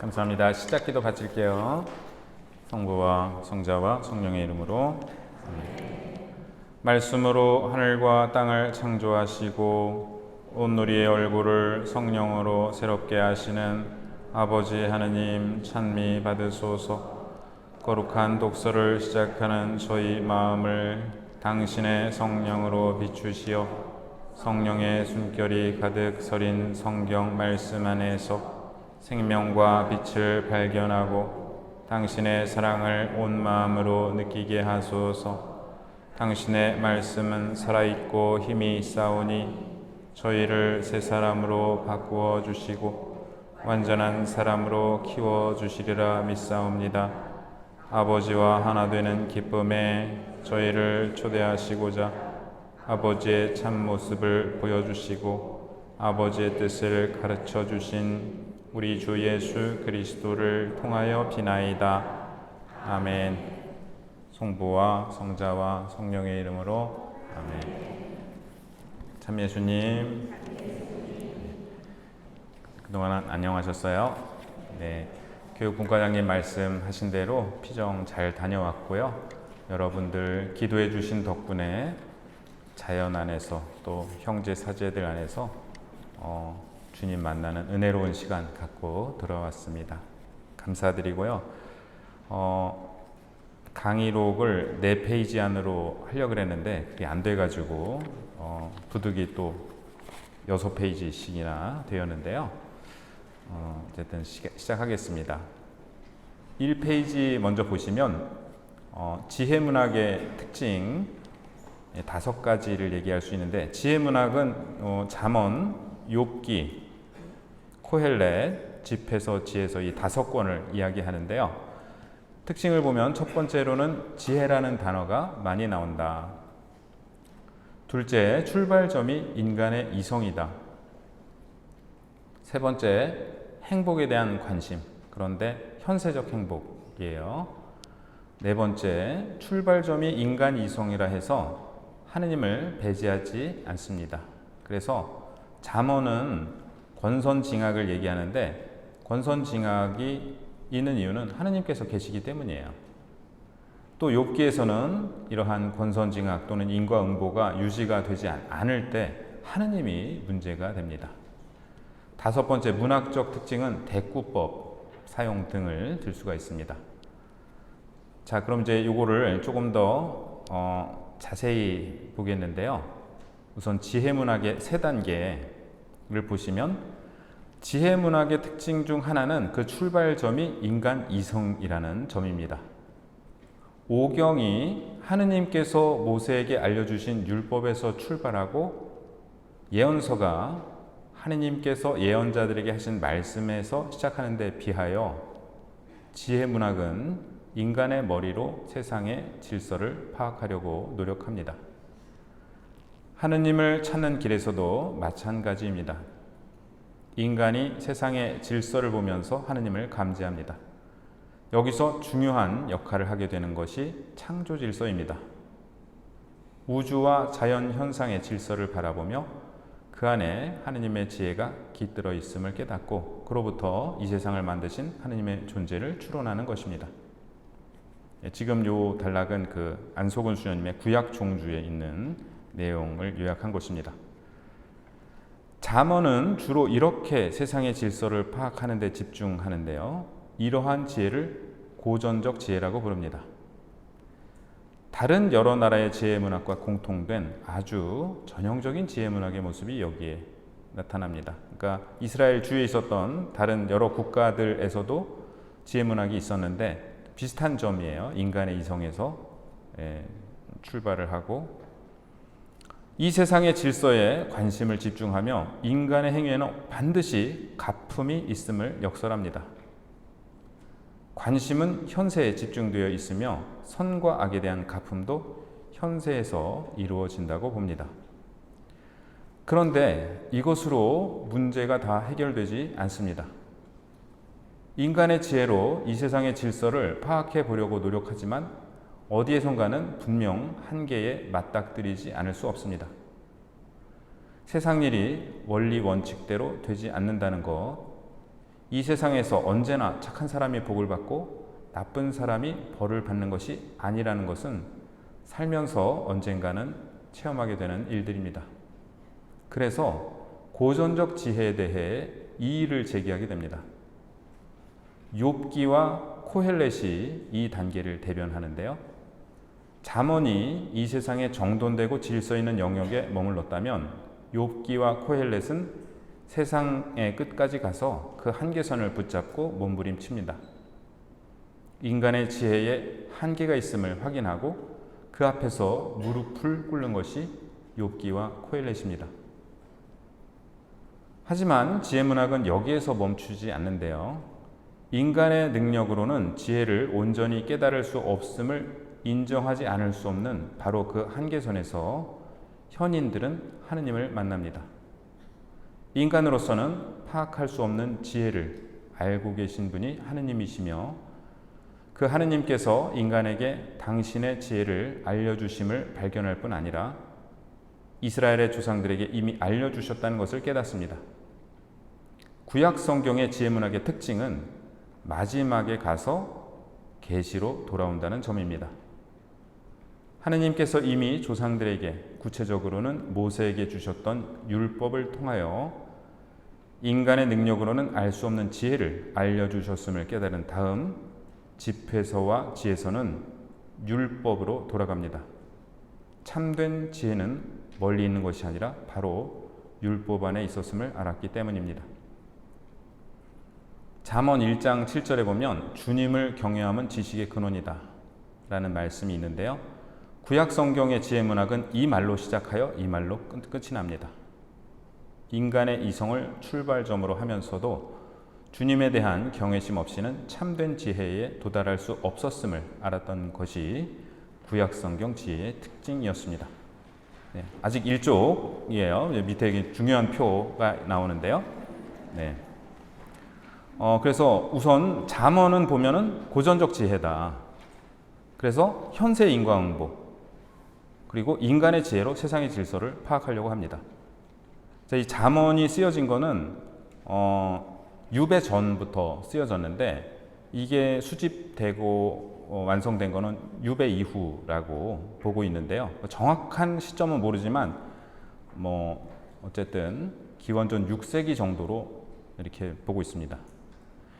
감사합니다. 시작기도 바칠게요. 성부와 성자와 성령의 이름으로. 말씀으로 하늘과 땅을 창조하시고 온 누리의 얼굴을 성령으로 새롭게 하시는 아버지 하느님 찬미 받으소서. 거룩한 독서를 시작하는 저희 마음을 당신의 성령으로 비추시어 성령의 숨결이 가득 서린 성경 말씀 안에서 생명과 빛을 발견하고 당신의 사랑을 온 마음으로 느끼게 하소서. 당신의 말씀은 살아있고 힘이 있사오니 저희를 새 사람으로 바꾸어 주시고 완전한 사람으로 키워 주시리라 믿사옵니다. 아버지와 하나 되는 기쁨에 저희를 초대하시고자 아버지의 참모습을 보여주시고 아버지의 뜻을 가르쳐 주신 우리 주 예수 그리스도를 통하여 비나이다. 아멘. 성부와 성자와 성령의 이름으로 아멘. 참 예수님, 그동안 안녕하셨어요? 네, 교육분과장님 말씀하신 대로 피정 잘 다녀왔고요. 여러분들 기도해 주신 덕분에 자연 안에서 또 형제 사제들 안에서 주님 만나는 은혜로운 시간 갖고 돌아왔습니다. 감사드리고요. 강의록을 4페이지 안으로 하려고 했는데 그게 안 돼가지고 부득이 또 6페이지씩이나 되었는데요. 어쨌든 시작하겠습니다. 1페이지 먼저 보시면 지혜문학의 특징 5가지를 얘기할 수 있는데, 지혜문학은 잠언, 욥기, 코헬렛, 집에서 지에서 이 5권을 이야기하는데요. 특징을 보면 첫 번째로는 지혜라는 단어가 많이 나온다. 둘째, 출발점이 인간의 이성이다. 세 번째, 행복에 대한 관심. 그런데 현세적 행복이에요. 네 번째, 출발점이 인간 이성이라 해서 하느님을 배제하지 않습니다. 그래서 잠언은 권선징악을 얘기하는데 권선징악이 있는 이유는 하느님께서 계시기 때문이에요. 또 욥기에서는 이러한 권선징악 또는 인과응보가 유지가 되지 않을 때 하느님이 문제가 됩니다. 5번째, 문학적 특징은 대꾸법 사용 등을 들 수가 있습니다. 자, 그럼 이제 요거를 조금 더 자세히 보겠는데요. 우선 지혜문학의 3단계를 보시면 지혜문학의 특징 중 하나는 그 출발점이 인간 이성이라는 점입니다. 오경이 하느님께서 모세에게 알려주신 율법에서 출발하고 예언서가 하느님께서 예언자들에게 하신 말씀에서 시작하는 데 비하여 지혜문학은 인간의 머리로 세상의 질서를 파악하려고 노력합니다. 하느님을 찾는 길에서도 마찬가지입니다. 인간이 세상의 질서를 보면서 하느님을 감지합니다. 여기서 중요한 역할을 하게 되는 것이 창조 질서입니다. 우주와 자연 현상의 질서를 바라보며 그 안에 하느님의 지혜가 깃들어 있음을 깨닫고 그로부터 이 세상을 만드신 하느님의 존재를 추론하는 것입니다. 지금 요 단락은 그 안소근 수녀님의 구약 종주에 있는 내용을 요약한 것입니다. 잠언은 주로 이렇게 세상의 질서를 파악하는 데 집중하는데요. 이러한 지혜를 고전적 지혜라고 부릅니다. 다른 여러 나라의 지혜 문학과 공통된 아주 전형적인 지혜 문학의 모습이 여기에 나타납니다. 그러니까 이스라엘 주위에 있었던 다른 여러 국가들에서도 지혜 문학이 있었는데 비슷한 점이에요. 인간의 이성에서 출발을 하고 이 세상의 질서에 관심을 집중하며 인간의 행위에는 반드시 가품이 있음을 역설합니다. 관심은 현세에 집중되어 있으며 선과 악에 대한 가품도 현세에서 이루어진다고 봅니다. 그런데 이것으로 문제가 다 해결되지 않습니다. 인간의 지혜로 이 세상의 질서를 파악해 보려고 노력하지만 어디에선가는 분명 한계에 맞닥뜨리지 않을 수 없습니다. 세상 일이 원리 원칙대로 되지 않는다는 것, 이 세상에서 언제나 착한 사람이 복을 받고 나쁜 사람이 벌을 받는 것이 아니라는 것은 살면서 언젠가는 체험하게 되는 일들입니다. 그래서 고전적 지혜에 대해 이의를 제기하게 됩니다. 욥기와 코헬렛이 이 단계를 대변하는데요. 잠언이 이 세상에 정돈되고 질서 있는 영역에 머물렀다면 욥기와 코헬렛은 세상의 끝까지 가서 그 한계선을 붙잡고 몸부림칩니다. 인간의 지혜에 한계가 있음을 확인하고 그 앞에서 무릎을 꿇는 것이 욥기와 코헬렛입니다. 하지만 지혜문학은 여기에서 멈추지 않는데요. 인간의 능력으로는 지혜를 온전히 깨달을 수 없음을 인정하지 않을 수 없는 바로 그 한계선에서 현인들은 하느님을 만납니다. 인간으로서는 파악할 수 없는 지혜를 알고 계신 분이 하느님이시며 그 하느님께서 인간에게 당신의 지혜를 알려주심을 발견할 뿐 아니라 이스라엘의 조상들에게 이미 알려주셨다는 것을 깨닫습니다. 구약 성경의 지혜문학의 특징은 마지막에 가서 계시로 돌아온다는 점입니다. 하느님께서 이미 조상들에게 구체적으로는 모세에게 주셨던 율법을 통하여 인간의 능력으로는 알 수 없는 지혜를 알려주셨음을 깨달은 다음 집회서와 지혜서는 율법으로 돌아갑니다. 참된 지혜는 멀리 있는 것이 아니라 바로 율법 안에 있었음을 알았기 때문입니다. 잠언 1장 7절에 보면 주님을 경외함은 지식의 근원이다 라는 말씀이 있는데요. 구약 성경의 지혜문학은 이 말로 시작하여 이 말로 끝이 납니다. 인간의 이성을 출발점으로 하면서도 주님에 대한 경외심 없이는 참된 지혜에 도달할 수 없었음을 알았던 것이 구약 성경 지혜의 특징이었습니다. 네, 아직 1쪽이에요. 밑에 중요한 표가 나오는데요. 네. 그래서 우선 잠언은 보면은 고전적 지혜다. 그래서 현세 인과응보 그리고 인간의 지혜로 세상의 질서를 파악하려고 합니다. 자, 이 잠언이 쓰여진 거는 유배 전부터 쓰여졌는데 이게 수집되고 완성된 거는 유배 이후라고 보고 있는데요. 정확한 시점은 모르지만 어쨌든 기원전 6세기 정도로 이렇게 보고 있습니다.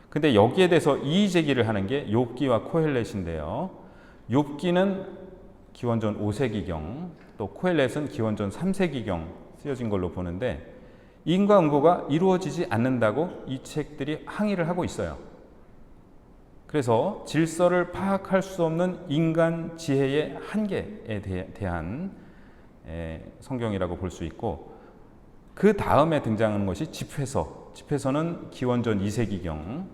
근데 여기에 대해서 이의 제기를 하는 게 욥기와 코헬렛인데요. 욥기는 기원전 5세기경, 또 코헬렛은 기원전 3세기경 쓰여진 걸로 보는데 인과응보가 이루어지지 않는다고 이 책들이 항의를 하고 있어요. 그래서 질서를 파악할 수 없는 인간 지혜의 한계에 대한 성경이라고 볼 수 있고 그 다음에 등장하는 것이 집회서. 집회서는 기원전 2세기경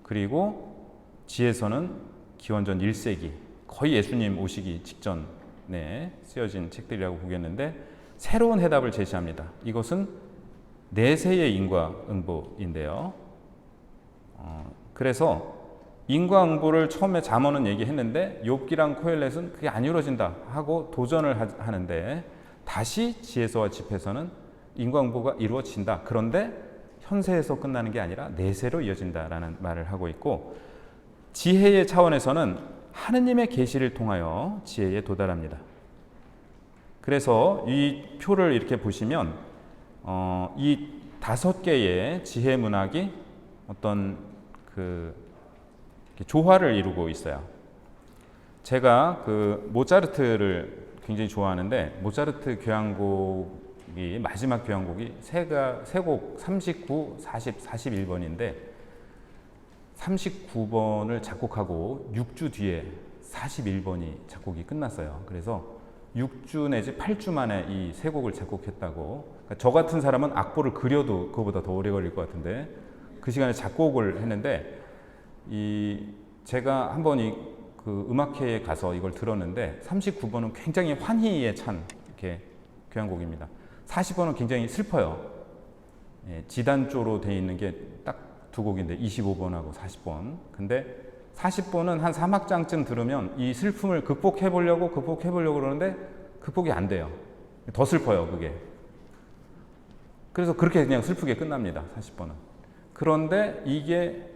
그리고 지혜서는 기원전 1세기 거의 예수님 오시기 직전에 쓰여진 책들이라고 보겠는데 새로운 해답을 제시합니다. 이것은 내세의 인과응보인데요. 그래서 인과응보를 처음에 잠언은 얘기했는데 욥기랑 코헬렛은 그게 안 이루어진다 하고 도전을 하는데 다시 지혜서와 집회서는 인과응보가 이루어진다. 그런데 현세에서 끝나는 게 아니라 내세로 이어진다라는 말을 하고 있고 지혜의 차원에서는 하느님의 계시를 통하여 지혜에 도달합니다. 그래서 이 표를 이렇게 보시면 이 5개의 지혜 문학이 어떤 조화를 이루고 있어요. 제가 모차르트를 굉장히 좋아하는데 모차르트 교향곡이 마지막 교향곡이 세곡 39, 40, 41번인데 39번을 작곡하고 6주 뒤에 41번이 작곡이 끝났어요. 그래서 6주 내지 8주 만에 이 세 곡을 작곡했다고. 그러니까 저 같은 사람은 악보를 그려도 그거보다 더 오래 걸릴 것 같은데 그 시간에 작곡을 했는데 제가 한번 그 음악회에 가서 이걸 들었는데 39번은 굉장히 환희에 찬 이렇게 교향곡입니다. 40번은 굉장히 슬퍼요. 지단조로 되어 있는 게 딱 2곡인데 25번하고 40번. 근데 40번은 한 3악장쯤 들으면 이 슬픔을 극복해 보려고 그러는데 극복이 안 돼요. 더 슬퍼요, 그게. 그래서 그렇게 그냥 슬프게 끝납니다. 40번은. 그런데 이게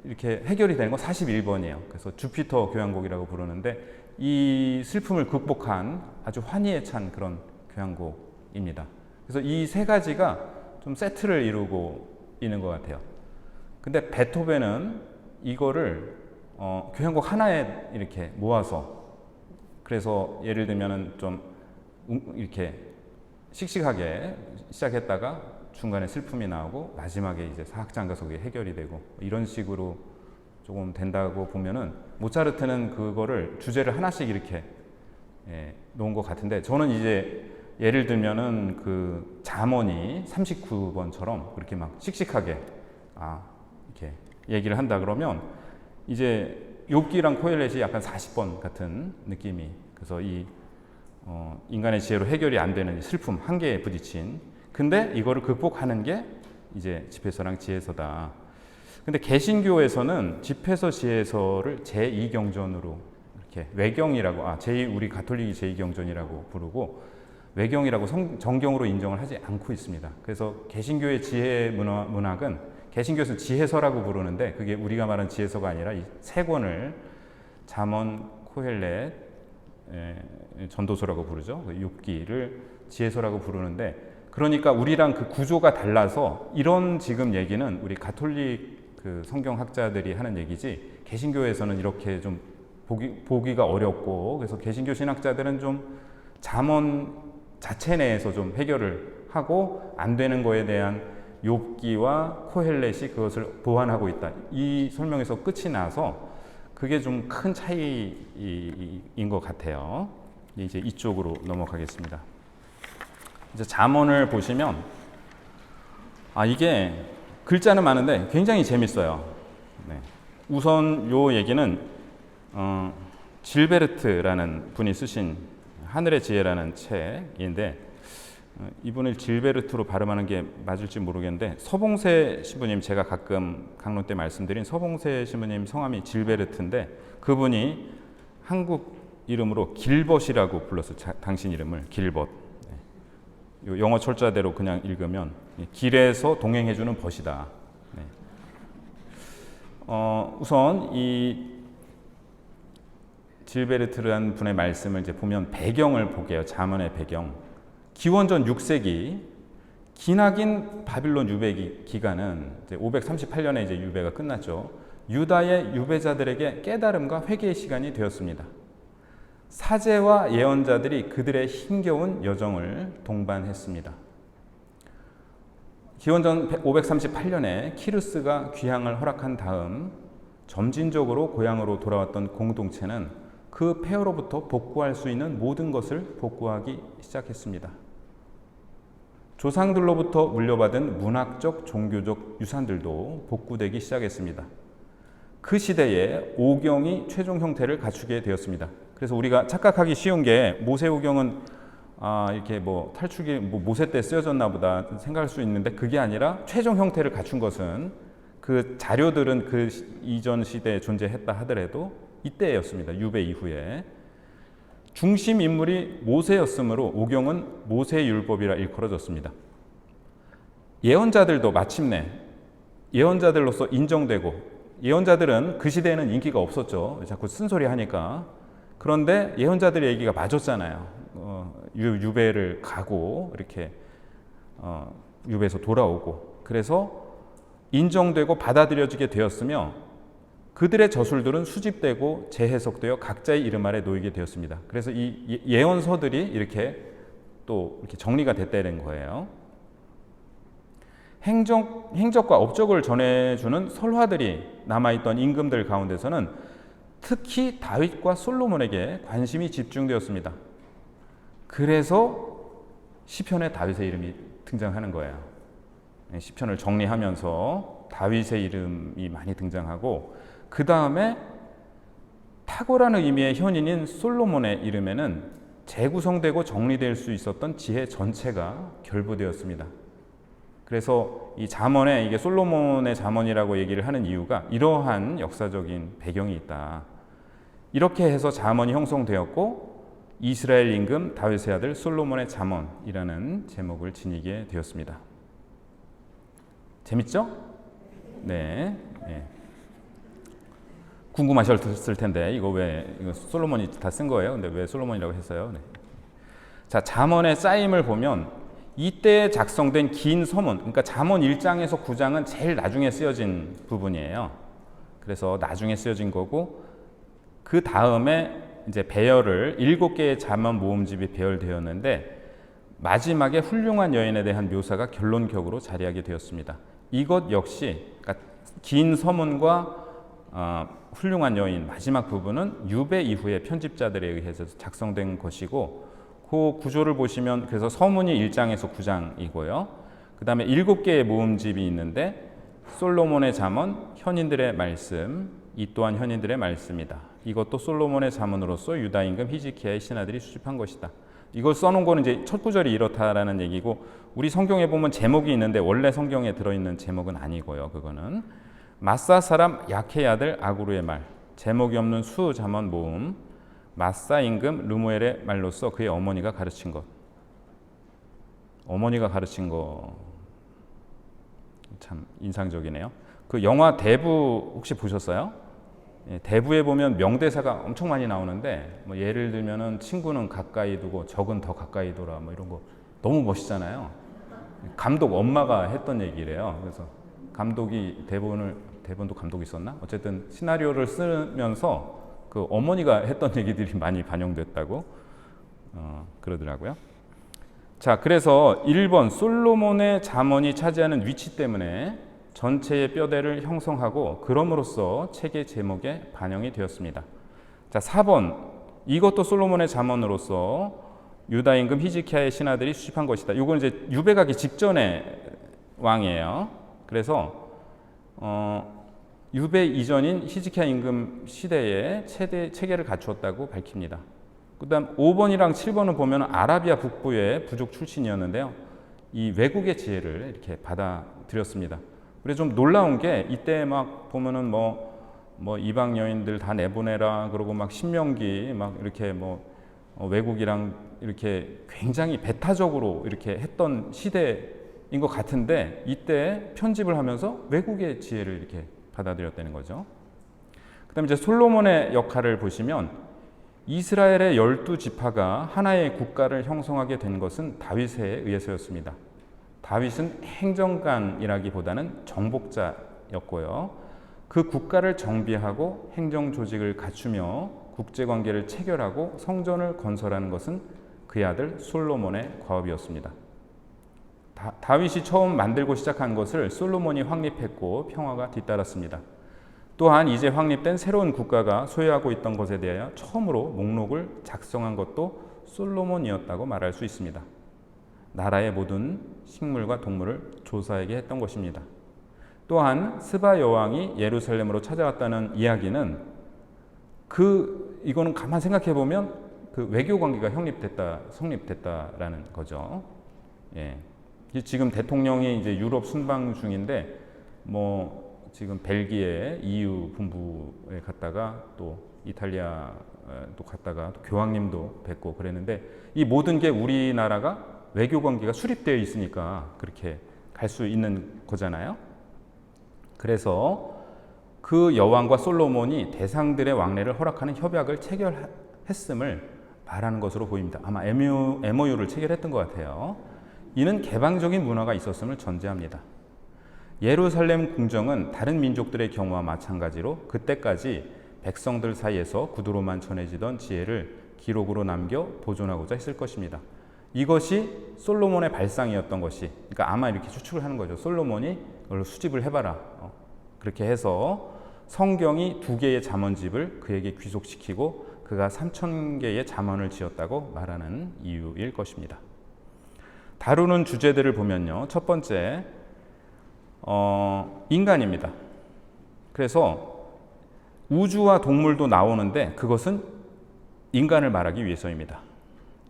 이렇게 해결이 되는 건 41번이에요. 그래서 주피터 교향곡이라고 부르는데 이 슬픔을 극복한 아주 환희에 찬 그런 교향곡입니다. 그래서 이 세 가지가 좀 세트를 이루고 있는 것 같아요. 근데 베토벤은 이거를 교향곡 하나에 이렇게 모아서, 그래서 예를 들면은 좀 이렇게 씩씩하게 시작했다가 중간에 슬픔이 나오고 마지막에 이제 사학장가속이 해결이 되고 이런 식으로 조금 된다고 보면은, 모차르트는 그거를 주제를 하나씩 이렇게 놓은 것 같은데, 저는 이제 예를 들면은 그 잠언이 39번처럼 그렇게 막 씩씩하게 이렇게 얘기를 한다 그러면 이제 욥기랑 코엘렛이 약간 40번 같은 느낌이, 그래서 이 인간의 지혜로 해결이 안 되는 슬픔 한계에 부딪힌, 근데 이거를 극복하는 게 이제 집회서랑 지혜서다. 근데 개신교에서는 집회서 지혜서를 제2경전으로 이렇게 외경이라고, 우리 가톨릭이 제2경전이라고 부르고 외경이라고 정경으로 인정을 하지 않고 있습니다. 그래서 개신교의 지혜 문학은 개신교에서 지혜서라고 부르는데, 그게 우리가 말하는 지혜서가 아니라 이 세 권을 잠언, 코헬렛, 전도서라고 부르죠. 욥기를 지혜서라고 부르는데, 그러니까 우리랑 그 구조가 달라서 이런 지금 얘기는 우리 가톨릭 그 성경학자들이 하는 얘기지, 개신교에서는 이렇게 좀 보기가 어렵고, 그래서 개신교 신학자들은 좀 잠언 자체 내에서 좀 해결을 하고 안 되는 거에 대한 욥기와 코헬렛이 그것을 보완하고 있다, 이 설명에서 끝이 나서 그게 좀 큰 차이인 것 같아요. 이제 이쪽으로 넘어가겠습니다. 이제 잠언을 보시면 이게 글자는 많은데 굉장히 재밌어요. 네. 우선 요 얘기는 질베르트라는 분이 쓰신 하늘의 지혜라는 책인데, 이분을 질베르트로 발음하는 게 맞을지 모르겠는데, 서봉세 신부님, 제가 가끔 강론 때 말씀드린 서봉세 신부님 성함이 질베르트인데, 그분이 한국 이름으로 길벗이라고 불렀어요. 당신 이름을 길벗. 네. 영어 철자대로 그냥 읽으면 길에서 동행해주는 벗이다. 네. 우선 이 질베르트라는 분의 말씀을 이제 보면 배경을 보게요. 잠언의 배경. 기원전 6세기 기나긴 바빌론 유배 기간은 이제 538년에 이제 유배가 끝났죠. 유다의 유배자들에게 깨달음과 회개의 시간이 되었습니다. 사제와 예언자들이 그들의 힘겨운 여정을 동반했습니다. 기원전 538년에 키루스가 귀향을 허락한 다음 점진적으로 고향으로 돌아왔던 공동체는 그 폐허로부터 복구할 수 있는 모든 것을 복구하기 시작했습니다. 조상들로부터 물려받은 문학적, 종교적 유산들도 복구되기 시작했습니다. 그 시대에 오경이 최종 형태를 갖추게 되었습니다. 그래서 우리가 착각하기 쉬운 게 모세오경은 이렇게 뭐 탈출기 모세 때 쓰여졌나 보다 생각할 수 있는데, 그게 아니라 최종 형태를 갖춘 것은 그 자료들은 그 이전 시대에 존재했다 하더라도 이때였습니다. 유배 이후에. 중심 인물이 모세였으므로 오경은 모세율법이라 일컬어졌습니다. 예언자들도 마침내 예언자들로서 인정되고, 예언자들은 그 시대에는 인기가 없었죠. 자꾸 쓴소리 하니까. 그런데 예언자들의 얘기가 맞았잖아요. 유배를 가고 이렇게 유배에서 돌아오고, 그래서 인정되고 받아들여지게 되었으며, 그들의 저술들은 수집되고 재해석되어 각자의 이름 아래 놓이게 되었습니다. 그래서 이 예언서들이 이렇게 또 이렇게 정리가 됐다는 거예요. 행적과 업적을 전해주는 설화들이 남아있던 임금들 가운데서는 특히 다윗과 솔로몬에게 관심이 집중되었습니다. 그래서 시편에 다윗의 이름이 등장하는 거예요. 시편을 정리하면서 다윗의 이름이 많이 등장하고, 그 다음에 탁월한 의미의 현인인 솔로몬의 이름에는 재구성되고 정리될 수 있었던 지혜 전체가 결부되었습니다. 그래서 이 잠언에 이게 솔로몬의 잠언이라고 얘기를 하는 이유가 이러한 역사적인 배경이 있다. 이렇게 해서 잠언이 형성되었고, 이스라엘 임금 다윗의 아들 솔로몬의 잠언이라는 제목을 지니게 되었습니다. 재밌죠? 네. 예. 궁금하셨을 텐데 이거 솔로몬이 다 쓴 거예요? 근데 왜 솔로몬이라고 했어요? 네. 자, 잠언의 짜임을 보면 이때 작성된 긴 서문, 그러니까 잠언 1장에서 9장은 제일 나중에 쓰여진 부분이에요. 그래서 나중에 쓰여진 거고, 그 다음에 이제 배열을 7개의 잠언 모음집이 배열되었는데 마지막에 훌륭한 여인에 대한 묘사가 결론격으로 자리하게 되었습니다. 이것 역시 그러니까 긴 서문과 훌륭한 여인 마지막 부분은 유배 이후에 편집자들에 의해서 작성된 것이고, 그 구조를 보시면 그래서 서문이 1장에서 9장이고요. 그 다음에 7개의 모음집이 있는데 솔로몬의 잠언, 현인들의 말씀, 이 또한 현인들의 말씀이다. 이것도 솔로몬의 잠언으로서 유다 임금 히즈키야의 신하들이 수집한 것이다. 이걸 써놓은 거는 이제 첫 구절이 이렇다라는 얘기고, 우리 성경에 보면 제목이 있는데 원래 성경에 들어있는 제목은 아니고요. 그거는 마사 사람 야케의 아들 아구르의 말, 제목이 없는 수 잠언 모음, 마사 임금 르무엘의 말로써 그의 어머니가 가르친 것. 어머니가 가르친 거 참 인상적이네요. 그 영화 대부 혹시 보셨어요? 예, 대부에 보면 명대사가 엄청 많이 나오는데 뭐 예를 들면은 친구는 가까이 두고 적은 더 가까이 둬라 뭐 이런 거 너무 멋있잖아요. 감독 엄마가 했던 얘기래요. 그래서 감독이 대본도 감독이 썼나? 어쨌든 시나리오를 쓰면서 그 어머니가 했던 얘기들이 많이 반영됐다고 그러더라고요. 자, 그래서 1번 솔로몬의 잠언이 차지하는 위치 때문에 전체의 뼈대를 형성하고 그럼으로써 책의 제목에 반영이 되었습니다. 자, 4번 이것도 솔로몬의 잠언으로서 유다 임금 히즈키야의 신하들이 수집한 것이다. 이건 이제 유배 가기 직전의 왕이에요. 그래서 유배 이전인 히즈키야 임금 시대에 체계를 갖추었다고 밝힙니다. 그 다음 5번이랑 7번은 보면 아라비아 북부의 부족 출신이었는데요. 이 외국의 지혜를 이렇게 받아들였습니다. 그래서 좀 놀라운 게 이때 막 보면은 뭐 이방 여인들 다 내보내라 그러고 막 신명기 막 이렇게 외국이랑 이렇게 굉장히 배타적으로 이렇게 했던 시대인 것 같은데 이때 편집을 하면서 외국의 지혜를 이렇게 받아들였다는 거죠. 그다음에 이제 솔로몬의 역할을 보시면 이스라엘의 12지파가 하나의 국가를 형성하게 된 것은 다윗에 의해서였습니다. 다윗은 행정관이라기보다는 정복자였고요. 그 국가를 정비하고 행정 조직을 갖추며 국제관계를 체결하고 성전을 건설하는 것은 그의 아들 솔로몬의 과업이었습니다. 다윗이 처음 만들고 시작한 것을 솔로몬이 확립했고 평화가 뒤따랐습니다. 또한 이제 확립된 새로운 국가가 소유하고 있던 것에 대하여 처음으로 목록을 작성한 것도 솔로몬이었다고 말할 수 있습니다. 나라의 모든 식물과 동물을 조사하게 했던 것입니다. 또한 스바 여왕이 예루살렘으로 찾아왔다는 이야기는 이거는 가만 생각해 보면 그 외교 관계가 성립됐다라는 거죠. 예. 지금 대통령이 이제 유럽 순방 중인데 지금 벨기에 EU 본부에 갔다가 또 이탈리아 또 갔다가 또 교황님도 뵙고 그랬는데 이 모든 게 우리나라가 외교 관계가 수립되어 있으니까 그렇게 갈 수 있는 거잖아요. 그래서 그 여왕과 솔로몬이 대상들의 왕래를 허락하는 협약을 체결했음을 말하는 것으로 보입니다. 아마 MOU를 체결했던 것 같아요. 이는 개방적인 문화가 있었음을 전제합니다. 예루살렘 궁정은 다른 민족들의 경우와 마찬가지로 그때까지 백성들 사이에서 구두로만 전해지던 지혜를 기록으로 남겨 보존하고자 했을 것입니다. 이것이 솔로몬의 발상이었던 것이, 그러니까 아마 이렇게 추측을 하는 거죠. 솔로몬이 이걸 수집을 해봐라. 그렇게 해서 성경이 2개의 잠언집을 그에게 귀속시키고 그가 3,000개의 잠언을 지었다고 말하는 이유일 것입니다. 다루는 주제들을 보면요. 첫 번째, 인간입니다. 그래서 우주와 동물도 나오는데 그것은 인간을 말하기 위해서입니다.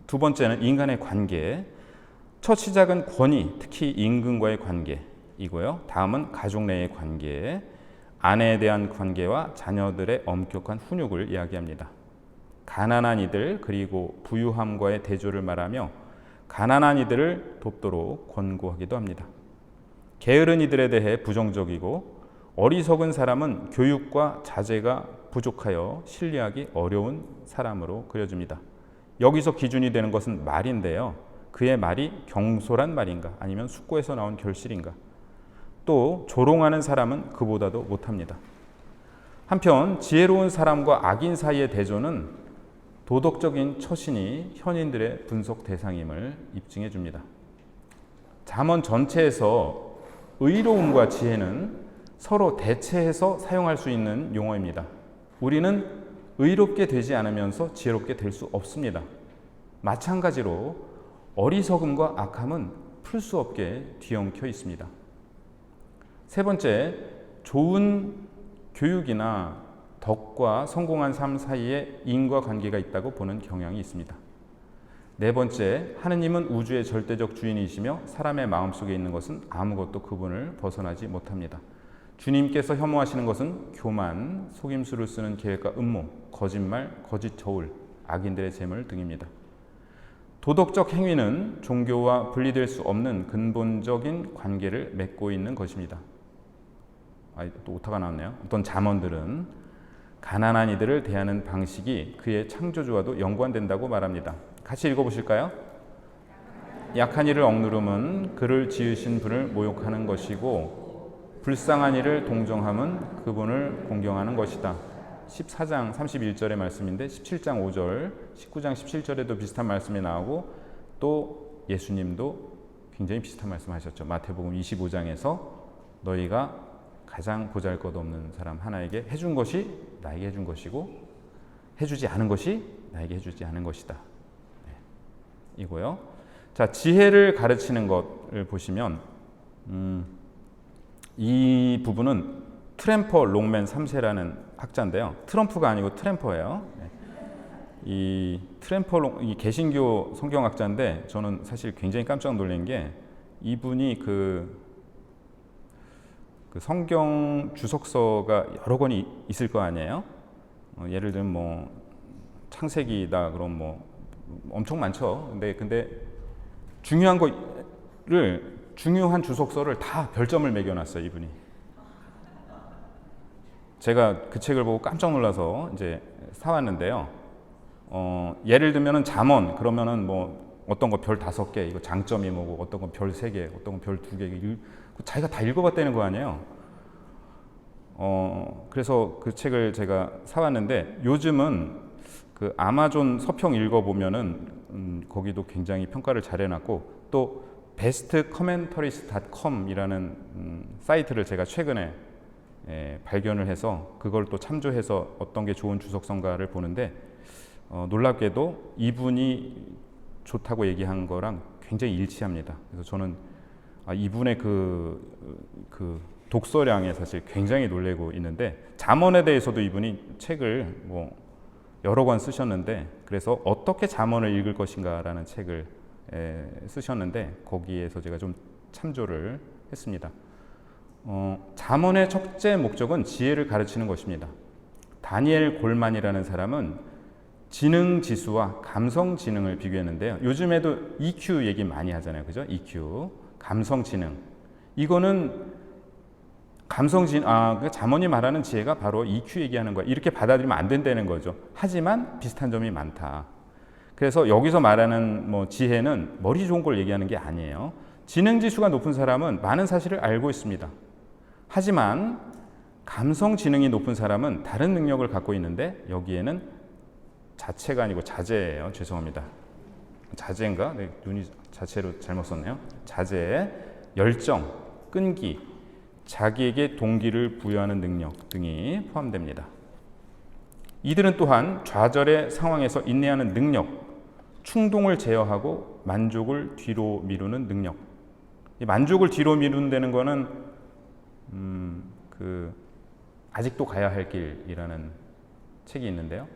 두 번째는 인간의 관계. 첫 시작은 권위, 특히 임금과의 관계이고요. 다음은 가족 내의 관계, 아내에 대한 관계와 자녀들의 엄격한 훈육을 이야기합니다. 가난한 이들 그리고 부유함과의 대조를 말하며 가난한 이들을 돕도록 권고하기도 합니다. 게으른 이들에 대해 부정적이고 어리석은 사람은 교육과 자제가 부족하여 신뢰하기 어려운 사람으로 그려집니다. 여기서 기준이 되는 것은 말인데요. 그의 말이 경솔한 말인가 아니면 숙고에서 나온 결실인가. 또 조롱하는 사람은 그보다도 못합니다. 한편 지혜로운 사람과 악인 사이의 대조는 도덕적인 처신이 현인들의 분석 대상임을 입증해 줍니다. 잠언 전체에서 의로움과 지혜는 서로 대체해서 사용할 수 있는 용어입니다. 우리는 의롭게 되지 않으면서 지혜롭게 될 수 없습니다. 마찬가지로 어리석음과 악함은 풀 수 없게 뒤엉켜 있습니다. 세 번째, 좋은 교육이나 덕과 성공한 삶 사이에 인과관계가 있다고 보는 경향이 있습니다. 네 번째, 하느님은 우주의 절대적 주인이시며 사람의 마음속에 있는 것은 아무것도 그분을 벗어나지 못합니다. 주님께서 혐오하시는 것은 교만, 속임수를 쓰는 계획과 음모, 거짓말, 거짓 저울, 악인들의 재물 등입니다. 도덕적 행위는 종교와 분리될 수 없는 근본적인 관계를 맺고 있는 것입니다. 또 오타가 나왔네요. 어떤 잠언들은 가난한 이들을 대하는 방식이 그의 창조주와도 연관된다고 말합니다. 같이 읽어보실까요? 약한 이를 억누름은 그를 지으신 분을 모욕하는 것이고 불쌍한 이를 동정함은 그분을 공경하는 것이다. 14장 31절의 말씀인데 17장 5절, 19장 17절에도 비슷한 말씀이 나오고 또 예수님도 굉장히 비슷한 말씀 하셨죠. 마태복음 25장에서 너희가 가장 보잘것없는 사람 하나에게 해준 것이 나에게 해준 것이고 해주지 않은 것이 나에게 해주지 않은 것이다. 네, 이고요. 자, 지혜를 가르치는 것을 보시면 이 부분은 트램퍼 롱맨 3세라는 학자인데요. 트럼프가 아니고 트램퍼예요. 네. 이 개신교 성경학자인데 저는 사실 굉장히 깜짝 놀란 게 이분이 그 성경 주석서가 여러 권이 있을 거 아니에요. 예를 들면 뭐 창세기다 그럼 뭐 엄청 많죠. 근데 중요한 주석서를 다 별점을 매겨놨어요, 이분이. 제가 그 책을 보고 깜짝 놀라서 이제 사왔는데요. 예를 들면은 잠언 그러면은 뭐 어떤 거 별 5개, 이거 장점이 뭐고, 어떤 건 별 3개, 어떤 건 별 2개, 자기가 다 읽어봤다는 거 아니에요. 그래서 그 책을 제가 사왔는데 요즘은 그 아마존 서평 읽어보면은 거기도 굉장히 평가를 잘 해놨고 또 bestcommentaries.com이라는 사이트를 제가 최근에 발견을 해서 그걸 또 참조해서 어떤 게 좋은 주석서인가를 보는데 놀랍게도 이분이 좋다고 얘기한 거랑 굉장히 일치합니다. 그래서 저는 이분의 그 독서량에 사실 굉장히 놀래고 있는데 잠언에 대해서도 이분이 책을 뭐 여러 권 쓰셨는데 그래서 어떻게 잠언을 읽을 것인가라는 책을 쓰셨는데 거기에서 제가 좀 참조를 했습니다. 잠언의 첫째 목적은 지혜를 가르치는 것입니다. 다니엘 골만이라는 사람은 지능 지수와 감성 지능을 비교했는데요. 요즘에도 EQ 얘기 많이 하잖아요. 그죠? EQ, 감성 지능. 이거는 그 잠언이 말하는 지혜가 바로 EQ 얘기하는 거야. 이렇게 받아들이면 안 된다는 거죠. 하지만 비슷한 점이 많다. 그래서 여기서 말하는 뭐 지혜는 머리 좋은 걸 얘기하는 게 아니에요. 지능 지수가 높은 사람은 많은 사실을 알고 있습니다. 하지만 감성 지능이 높은 사람은 다른 능력을 갖고 있는데 여기에는 자체가 아니고 자제예요. 죄송합니다. 자제인가? 네, 눈이 자체로 잘못 썼네요. 자제, 열정, 끈기, 자기에게 동기를 부여하는 능력 등이 포함됩니다. 이들은 또한 좌절의 상황에서 인내하는 능력, 충동을 제어하고 만족을 뒤로 미루는 능력. 이 만족을 뒤로 미룬다는 거는 아직도 가야 할 길이라는 책이 있는데요.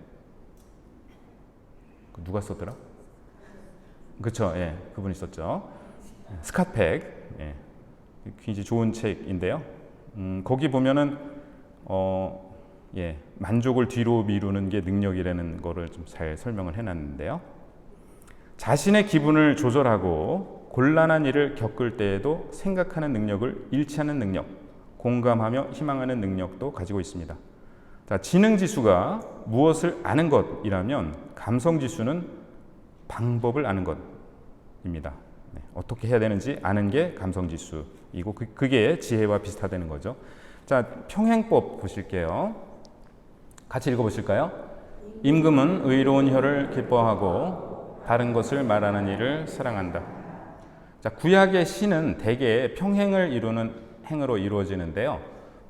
누가 썼더라? 그렇죠, 예, 그분이 썼죠. 스캇 팩, 예, 굉장히 좋은 책인데요. 거기 보면은 만족을 뒤로 미루는 게 능력이라는 거를 좀 잘 설명을 해놨는데요. 자신의 기분을 조절하고 곤란한 일을 겪을 때에도 생각하는 능력을 잃지 않는 능력, 공감하며 희망하는 능력도 가지고 있습니다. 자, 지능 지수가 무엇을 아는 것이라면 감성 지수는 방법을 아는 것입니다. 네, 어떻게 해야 되는지 아는 게 감성 지수이고 그게 지혜와 비슷하다는 거죠. 자, 평행법 보실게요. 같이 읽어보실까요? 임금은 의로운 혀를 기뻐하고 바른 것을 말하는 이를 사랑한다. 자, 구약의 시는 대개 평행을 이루는 행으로 이루어지는데요.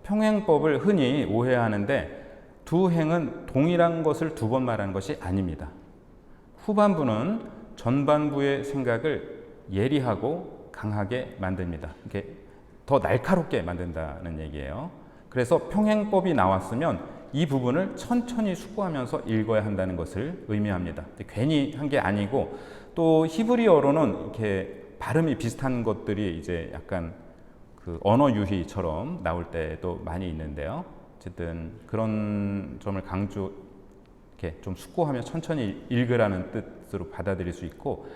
평행법을 흔히 오해하는데 두 행은 동일한 것을 두 번 말하는 것이 아닙니다. 후반부는 전반부의 생각을 예리하고 강하게 만듭니다. 이렇게 더 날카롭게 만든다는 얘기예요. 그래서 평행법이 나왔으면 이 부분을 천천히 숙고하면서 읽어야 한다는 것을 의미합니다. 괜히 한 게 아니고 또 히브리어로는 이렇게 발음이 비슷한 것들이 이제 약간 그 언어 유희처럼 나올 때도 많이 있는데요. 어쨌든 그런 점을 이렇게 좀 숙고하며 천천히 읽으라는 뜻으로 받아들일 수 있고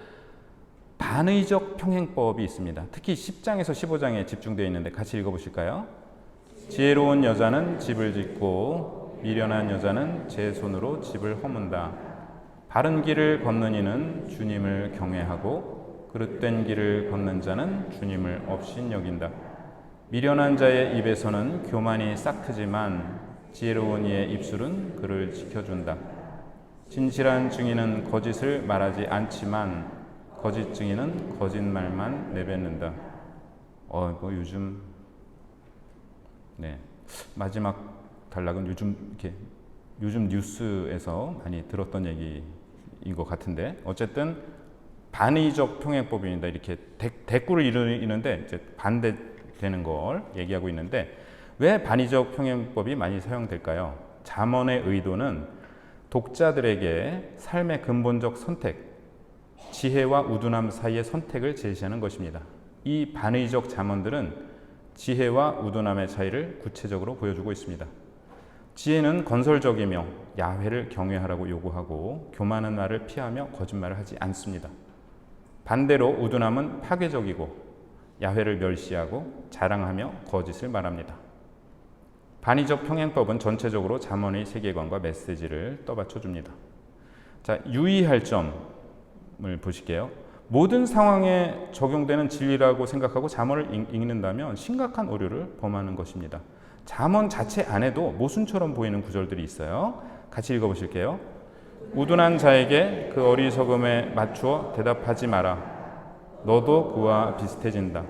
반의적 평행법이 있습니다. 특히 10장에서 15장에 집중되어 있는데 같이 읽어보실까요? 지혜로운 여자는 집을 짓고 미련한 여자는 제 손으로 집을 허문다. 바른 길을 걷는 이는 주님을 경외하고 그릇된 길을 걷는 자는 주님을 업신여긴다. 미련한 자의 입에서는 교만이 싹트지만 지혜로운 이의 입술은 그를 지켜준다. 진실한 증인은 거짓을 말하지 않지만 거짓 증인은 거짓말만 내뱉는다. 요즘 마지막 단락은 요즘 뉴스에서 많이 들었던 얘기인 것 같은데 어쨌든 반의적 평행법입니다. 이렇게 대꾸를 이루는데 이제 반대되는 걸 얘기하고 있는데 왜 반의적 평행법이 많이 사용될까요? 잠언의 의도는 독자들에게 삶의 근본적 선택, 지혜와 우둔함 사이의 선택을 제시하는 것입니다. 이 반의적 잠언들은 지혜와 우둔함의 차이를 구체적으로 보여주고 있습니다. 지혜는 건설적이며 야훼를 경외하라고 요구하고 교만한 말을 피하며 거짓말을 하지 않습니다. 반대로 우둔함은 파괴적이고 야훼를 멸시하고 자랑하며 거짓을 말합니다. 반의적 평행법은 전체적으로 잠언의 세계관과 메시지를 떠받쳐 줍니다. 자, 유의할 점을 보실게요. 모든 상황에 적용되는 진리라고 생각하고 잠언을 읽는다면 심각한 오류를 범하는 것입니다. 잠언 자체 안에도 모순처럼 보이는 구절들이 있어요. 같이 읽어보실게요. 우둔한 자에게 그 어리석음에 맞추어 대답하지 마라. 너도 그와 비슷해진다.